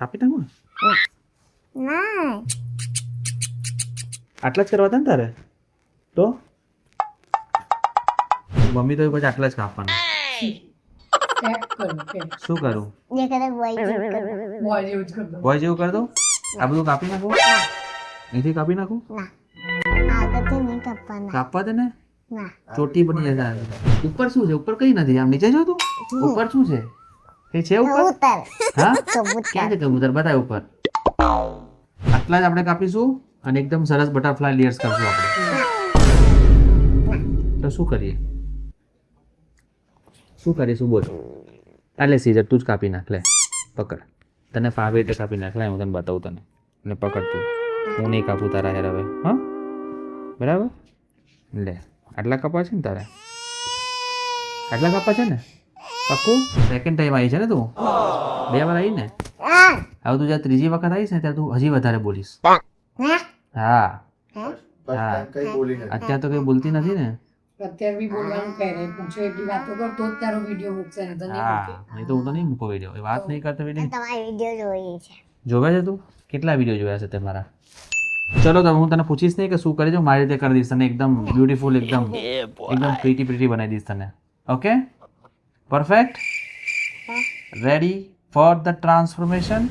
કાપી નાખું ને ના આટલા જ કરવા હતા ને તારે તો મમ્મી તો પછી આટલા જ કાપવાના શું કરું જે કરે બોય બોય જેવું કરી દઉં આ બધું કાપી નાખું અહીંથી કાપી નાખું ના આગળથી નહીં કાપવાના કાપવા દે ને ના ચોટી બની જશે ઉપર શું છે ઉપર કઈ નથી આમ નીચે જો તું ઉપર શું છે કઈ છે ઉપર કબૂતર હા કબૂતર ક્યાં છે કબૂતર બતાય ઉપર આટલા જ આપણે કાપીશું અને એકદમ સરસ બટરફ્લાય લેયર્સ કરશું આપણે તો શું કરીએ શું બોલ એટલે સીઝર તું જ કાપી નાખ લે પકડ તને ફાવે એટલે કાપી નાખ લે હું તને બતાવું તને અને પકડ તું હું નહીં કાપું તારા હેર હવે હા બરાબર લે આટલા કાપવા છે ને તારે આટલા કાપવા છે ને પાક્કું સેકન્ડ ટાઈમ આવી છે ને તું 2 વાર આવી ને હવે તું જ્યારે ત્રીજી વખત આવીશ ને ત્યારે તું હજી વધારે બોલીશ હા હા અત્યારે તો કઈ બોલતી નથી ને અત્યારે બી બોલવાનું કહે રહે પૂછો એટલી વાતો કરતો જ તારો વિડીયો મૂકશે ને તો નહીં હા મૂકે નહીં તો હું તો નહીં મૂકો વિડીયો એ વાત નહીં કરતો વિડીયો તમારી વિડીયો જોઈ છે જોવે છે તું કેટલા વિડીયો જોયા છે તે મારા ચલો તો હું તને પૂછીશ નહીં કે શું કરી દઉં મારી રીતે કરી દઈશ તને એકદમ બ્યુટીફુલ એકદમ પ્રીટી બનાવી દઈશ તને okay perfect ready for the transformation